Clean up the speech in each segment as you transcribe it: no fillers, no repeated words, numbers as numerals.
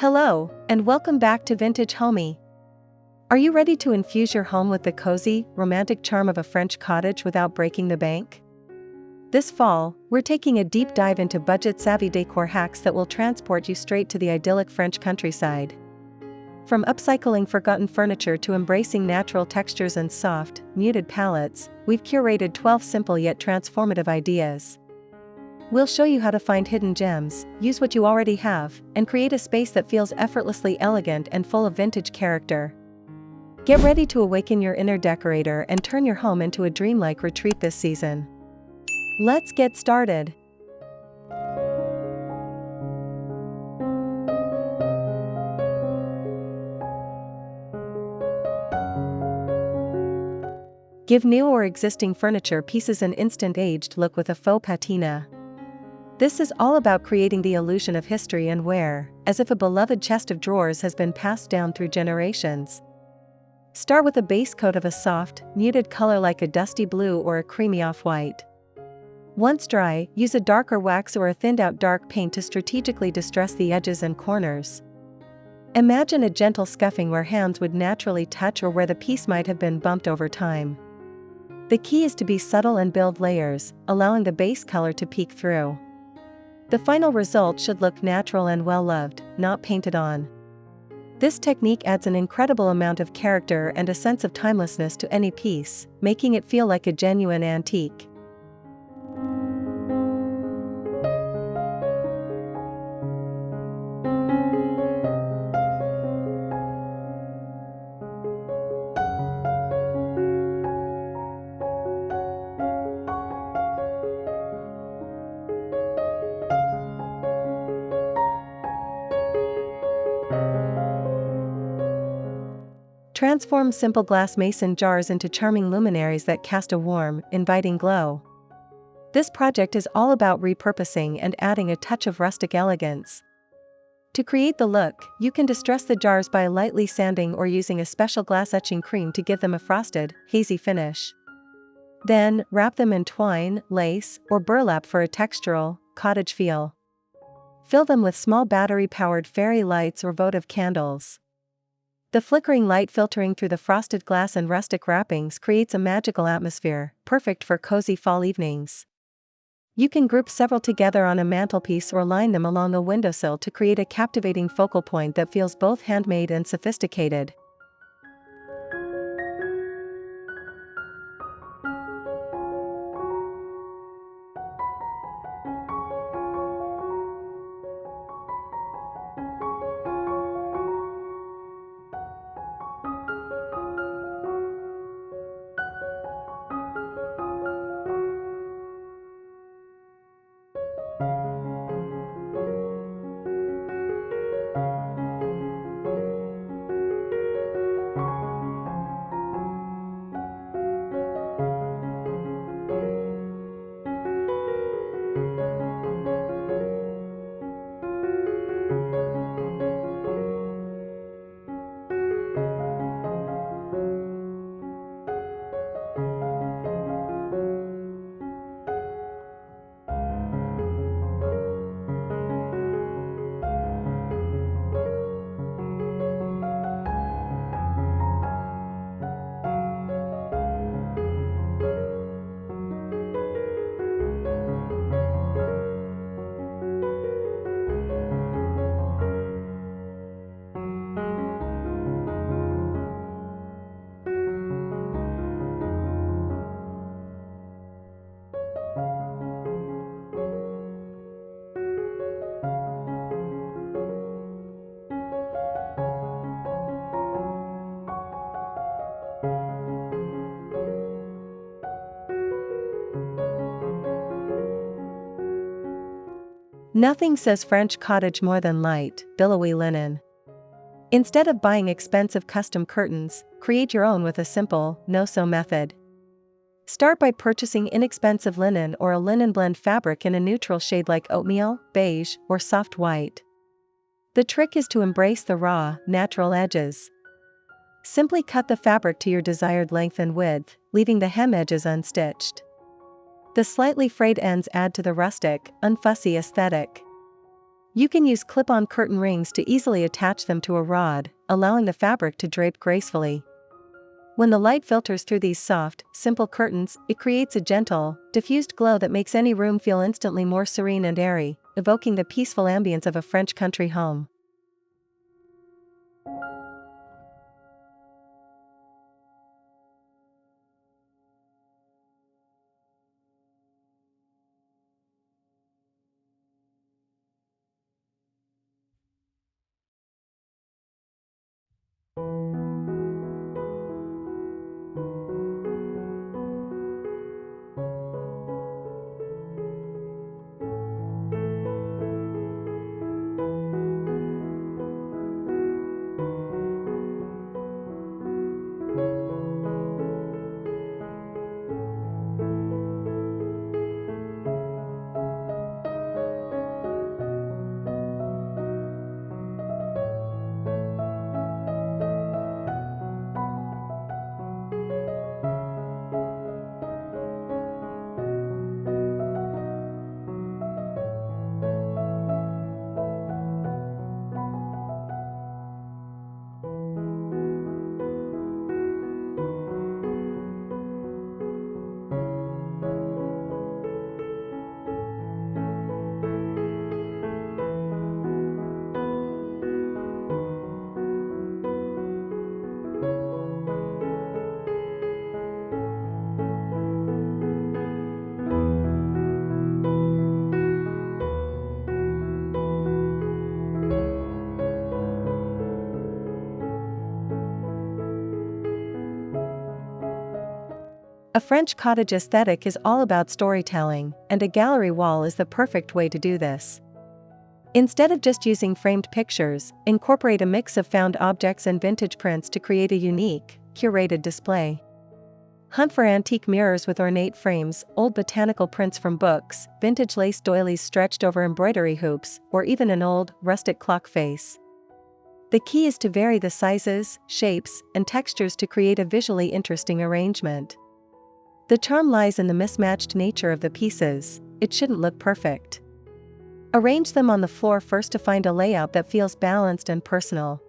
Hello, and welcome back to Vintage Homey. Are you ready to infuse your home with the cozy, romantic charm of a French cottage without breaking the bank? This fall, we're taking a deep dive into budget-savvy decor hacks that will transport you straight to the idyllic French countryside. From upcycling forgotten furniture to embracing natural textures and soft, muted palettes, we've curated 12 simple yet transformative ideas. We'll show you how to find hidden gems, use what you already have, and create a space that feels effortlessly elegant and full of vintage character. Get ready to awaken your inner decorator and turn your home into a dreamlike retreat this season. Let's get started. Give new or existing furniture pieces an instant-aged look with a faux patina. This is all about creating the illusion of history and wear, as if a beloved chest of drawers has been passed down through generations. Start with a base coat of a soft, muted color like a dusty blue or a creamy off-white. Once dry, use a darker wax or a thinned-out dark paint to strategically distress the edges and corners. Imagine a gentle scuffing where hands would naturally touch or where the piece might have been bumped over time. The key is to be subtle and build layers, allowing the base color to peek through. The final result should look natural and well-loved, not painted on. This technique adds an incredible amount of character and a sense of timelessness to any piece, making it feel like a genuine antique. Transform simple glass mason jars into charming luminaries that cast a warm, inviting glow. This project is all about repurposing and adding a touch of rustic elegance. To create the look, you can distress the jars by lightly sanding or using a special glass etching cream to give them a frosted, hazy finish. Then, wrap them in twine, lace, or burlap for a textural, cottage feel. Fill them with small battery-powered fairy lights or votive candles. The flickering light filtering through the frosted glass and rustic wrappings creates a magical atmosphere, perfect for cozy fall evenings. You can group several together on a mantelpiece or line them along a windowsill to create a captivating focal point that feels both handmade and sophisticated. Nothing says French cottage more than light, billowy linen. Instead of buying expensive custom curtains, create your own with a simple, no-sew method. Start by purchasing inexpensive linen or a linen blend fabric in a neutral shade like oatmeal, beige, or soft white. The trick is to embrace the raw, natural edges. Simply cut the fabric to your desired length and width, leaving the hem edges unstitched. The slightly frayed ends add to the rustic, unfussy aesthetic. You can use clip-on curtain rings to easily attach them to a rod, allowing the fabric to drape gracefully. When the light filters through these soft, simple curtains, it creates a gentle, diffused glow that makes any room feel instantly more serene and airy, evoking the peaceful ambience of a French country home. A French cottage aesthetic is all about storytelling, and a gallery wall is the perfect way to do this. Instead of just using framed pictures, incorporate a mix of found objects and vintage prints to create a unique, curated display. Hunt for antique mirrors with ornate frames, old botanical prints from books, vintage lace doilies stretched over embroidery hoops, or even an old, rustic clock face. The key is to vary the sizes, shapes, and textures to create a visually interesting arrangement. The charm lies in the mismatched nature of the pieces. It shouldn't look perfect. Arrange them on the floor first to find a layout that feels balanced and personal.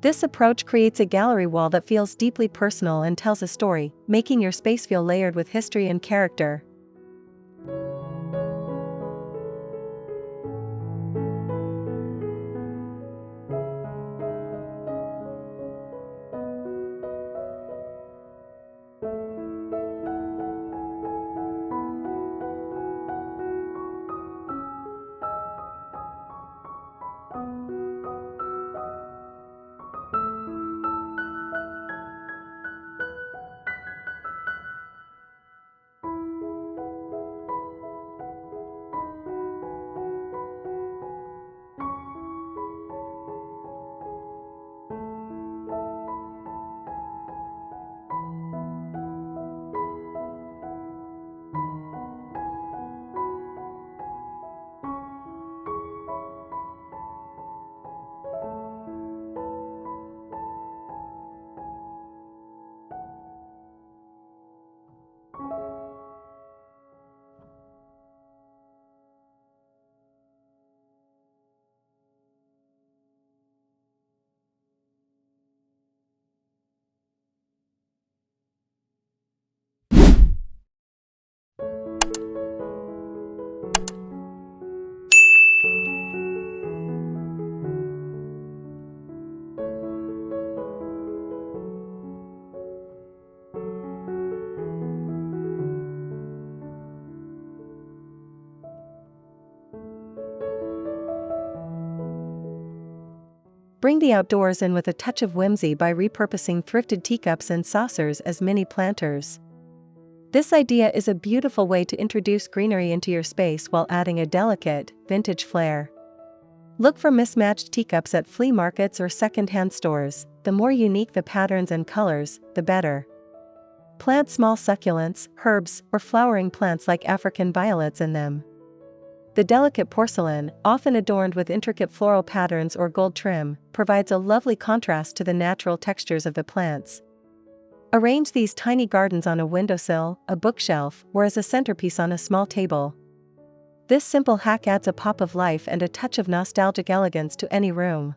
This approach creates a gallery wall that feels deeply personal and tells a story, making your space feel layered with history and character. Bring the outdoors in with a touch of whimsy by repurposing thrifted teacups and saucers as mini planters. This idea is a beautiful way to introduce greenery into your space while adding a delicate, vintage flair. Look for mismatched teacups at flea markets or secondhand stores. The more unique the patterns and colors, the better. Plant small succulents, herbs, or flowering plants like African violets in them. The delicate porcelain, often adorned with intricate floral patterns or gold trim, provides a lovely contrast to the natural textures of the plants. Arrange these tiny gardens on a windowsill, a bookshelf, or as a centerpiece on a small table. This simple hack adds a pop of life and a touch of nostalgic elegance to any room.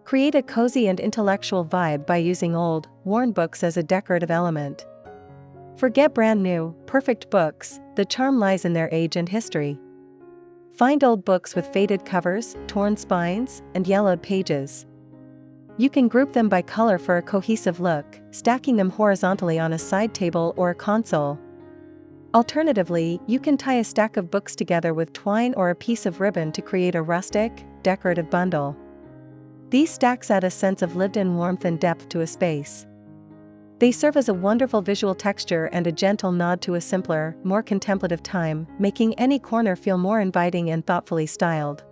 Create a cozy and intellectual vibe by using old, worn books as a decorative element. Forget brand new, perfect books, the charm lies in their age and history. Find old books with faded covers, torn spines, and yellowed pages. You can group them by color for a cohesive look, stacking them horizontally on a side table or a console. Alternatively, you can tie a stack of books together with twine or a piece of ribbon to create a rustic, decorative bundle. These stacks add a sense of lived-in warmth and depth to a space. They serve as a wonderful visual texture and a gentle nod to a simpler, more contemplative time, making any corner feel more inviting and thoughtfully styled.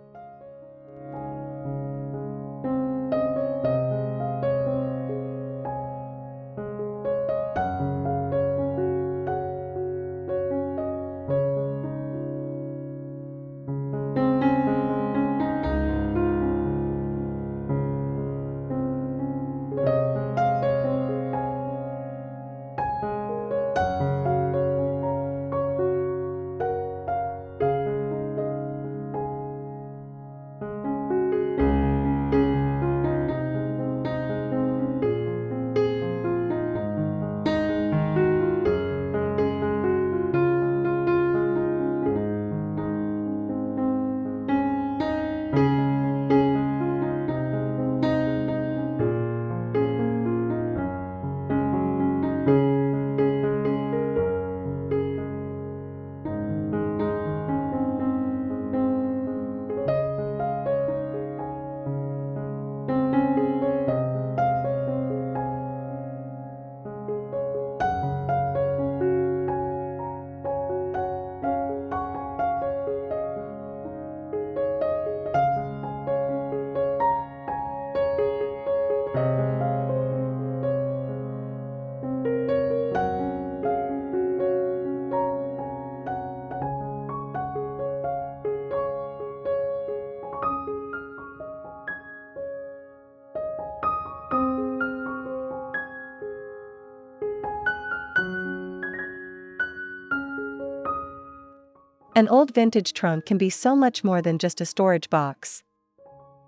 An old vintage trunk can be so much more than just a storage box.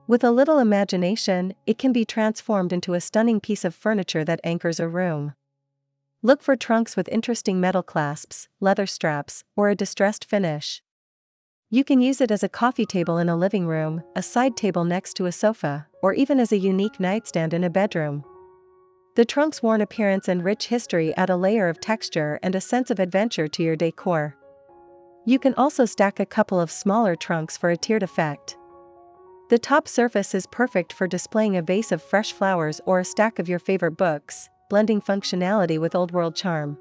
With a little imagination, it can be transformed into a stunning piece of furniture that anchors a room. Look for trunks with interesting metal clasps, leather straps, or a distressed finish. You can use it as a coffee table in a living room, a side table next to a sofa, or even as a unique nightstand in a bedroom. The trunk's worn appearance and rich history add a layer of texture and a sense of adventure to your decor. You can also stack a couple of smaller trunks for a tiered effect. The top surface is perfect for displaying a vase of fresh flowers or a stack of your favorite books, blending functionality with old-world charm.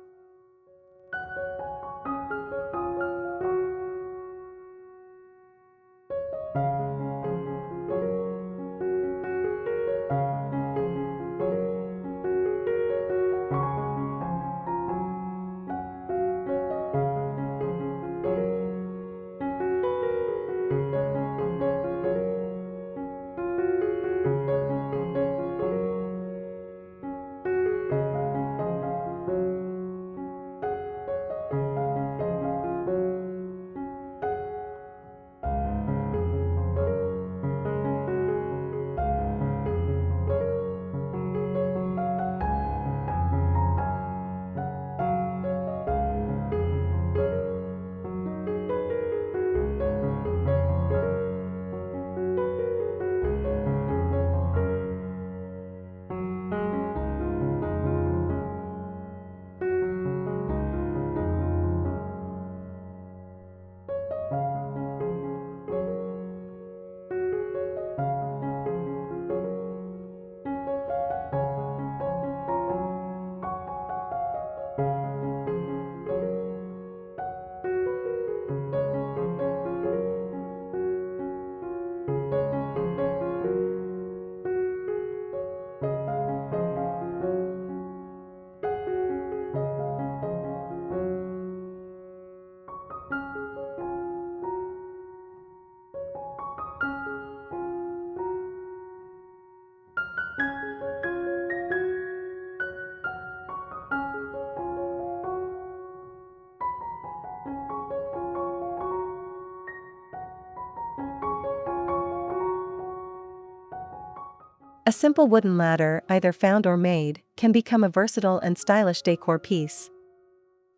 A simple wooden ladder, either found or made, can become a versatile and stylish decor piece.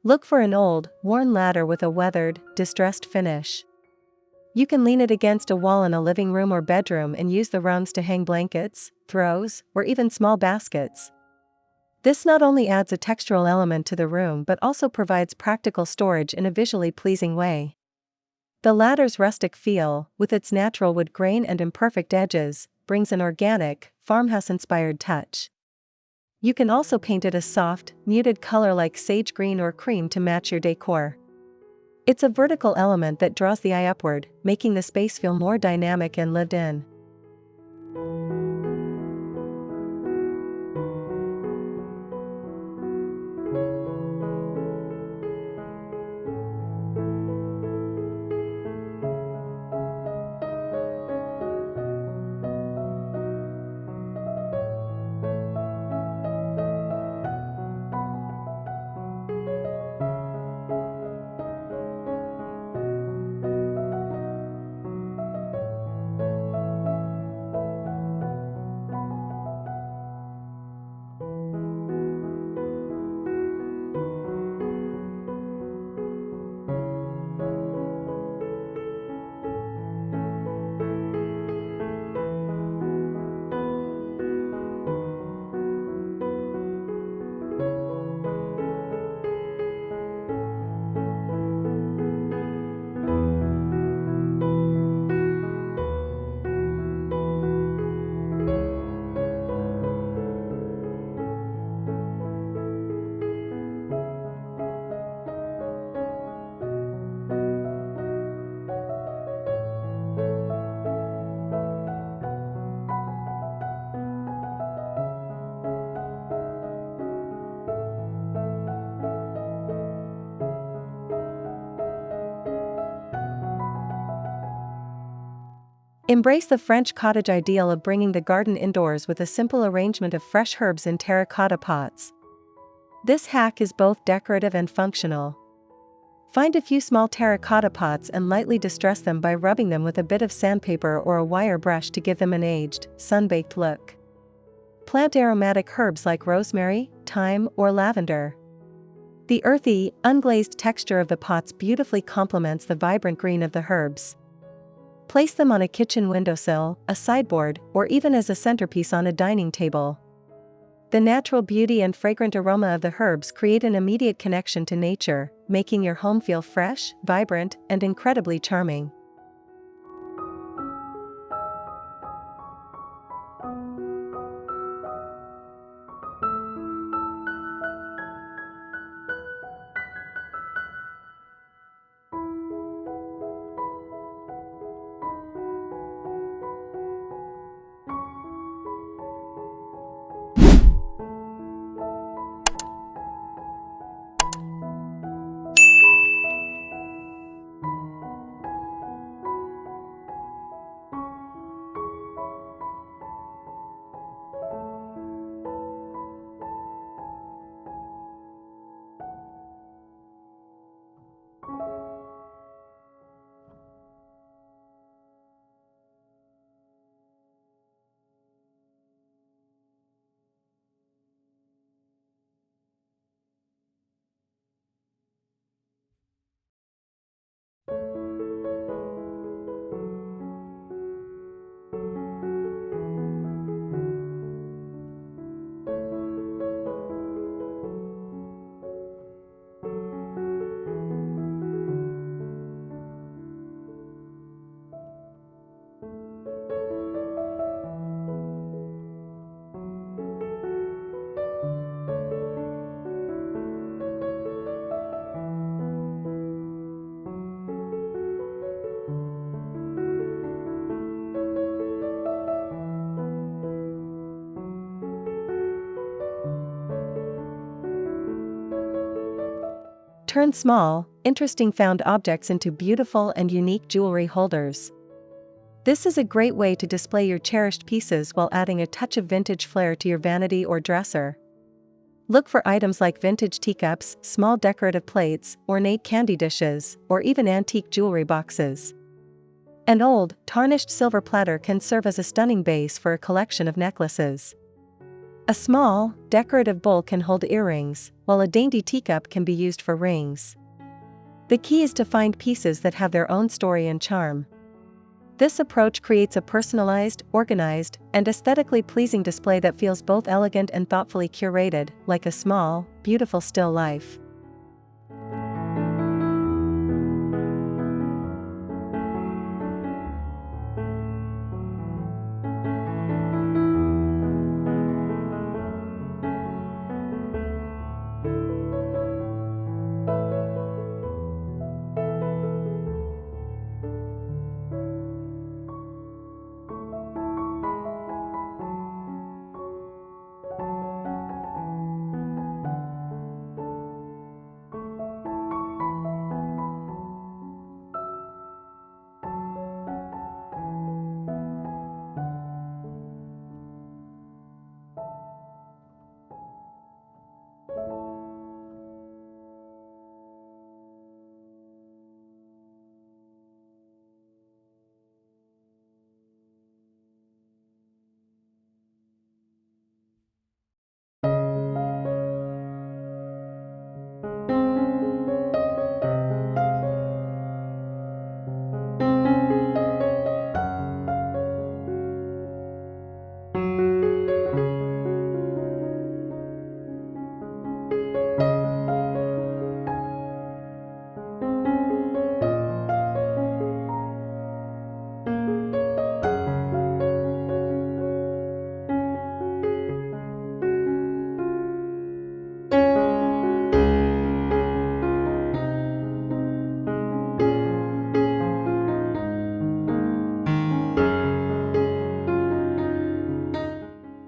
Look for an old, worn ladder with a weathered, distressed finish. You can lean it against a wall in a living room or bedroom and use the rungs to hang blankets, throws, or even small baskets. This not only adds a textural element to the room but also provides practical storage in a visually pleasing way. The ladder's rustic feel, with its natural wood grain and imperfect edges, brings an organic, farmhouse-inspired touch. You can also paint it a soft, muted color like sage green or cream to match your decor. It's a vertical element that draws the eye upward, making the space feel more dynamic and lived in. Embrace the French cottage ideal of bringing the garden indoors with a simple arrangement of fresh herbs in terracotta pots. This hack is both decorative and functional. Find a few small terracotta pots and lightly distress them by rubbing them with a bit of sandpaper or a wire brush to give them an aged, sun-baked look. Plant aromatic herbs like rosemary, thyme, or lavender. The earthy, unglazed texture of the pots beautifully complements the vibrant green of the herbs. Place them on a kitchen windowsill, a sideboard, or even as a centerpiece on a dining table. The natural beauty and fragrant aroma of the herbs create an immediate connection to nature, making your home feel fresh, vibrant, and incredibly charming. Turn small, interesting found objects into beautiful and unique jewelry holders. This is a great way to display your cherished pieces while adding a touch of vintage flair to your vanity or dresser. Look for items like vintage teacups, small decorative plates, ornate candy dishes, or even antique jewelry boxes. An old, tarnished silver platter can serve as a stunning base for a collection of necklaces. A small, decorative bowl can hold earrings, while a dainty teacup can be used for rings. The key is to find pieces that have their own story and charm. This approach creates a personalized, organized, and aesthetically pleasing display that feels both elegant and thoughtfully curated, like a small, beautiful still life.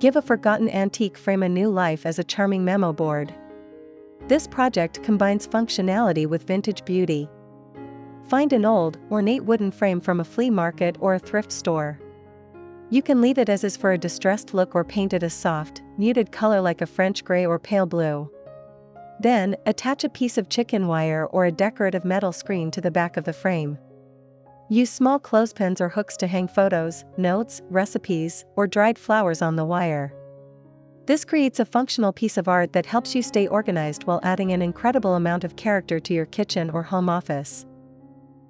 Give a forgotten antique frame a new life as a charming memo board. This project combines functionality with vintage beauty. Find an old, ornate wooden frame from a flea market or a thrift store. You can leave it as is for a distressed look or paint it a soft, muted color like a French gray or pale blue. Then, attach a piece of chicken wire or a decorative metal screen to the back of the frame. Use small clothespins or hooks to hang photos, notes, recipes, or dried flowers on the wire. This creates a functional piece of art that helps you stay organized while adding an incredible amount of character to your kitchen or home office.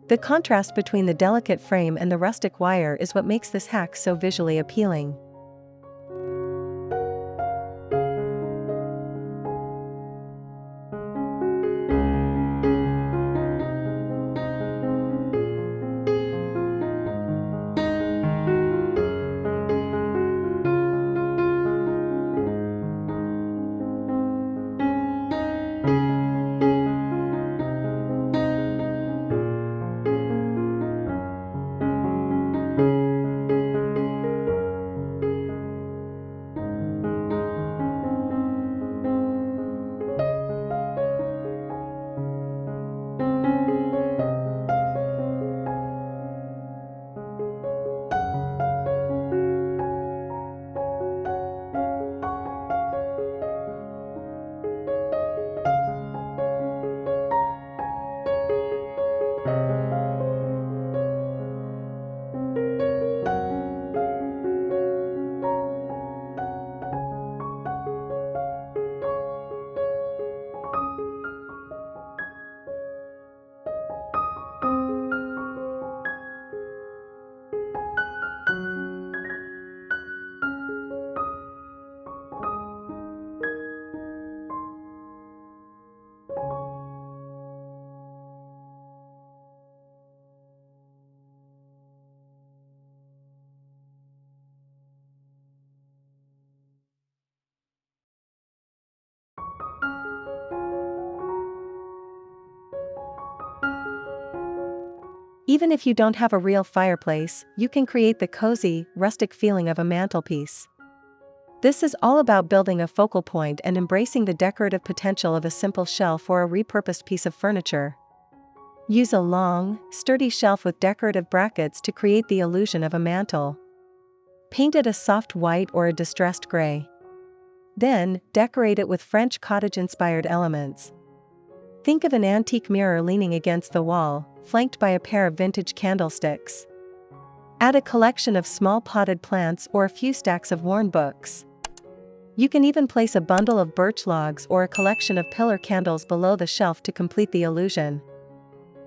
The contrast between the delicate frame and the rustic wire is what makes this hack so visually appealing. Even if you don't have a real fireplace, you can create the cozy, rustic feeling of a mantelpiece. This is all about building a focal point and embracing the decorative potential of a simple shelf or a repurposed piece of furniture. Use a long, sturdy shelf with decorative brackets to create the illusion of a mantel. Paint it a soft white or a distressed gray. Then, decorate it with French cottage-inspired elements. Think of an antique mirror leaning against the wall, flanked by a pair of vintage candlesticks. Add a collection of small potted plants or a few stacks of worn books. You can even place a bundle of birch logs or a collection of pillar candles below the shelf to complete the illusion.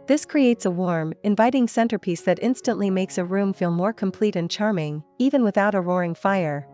This creates a warm, inviting centerpiece that instantly makes a room feel more complete and charming, even without a roaring fire.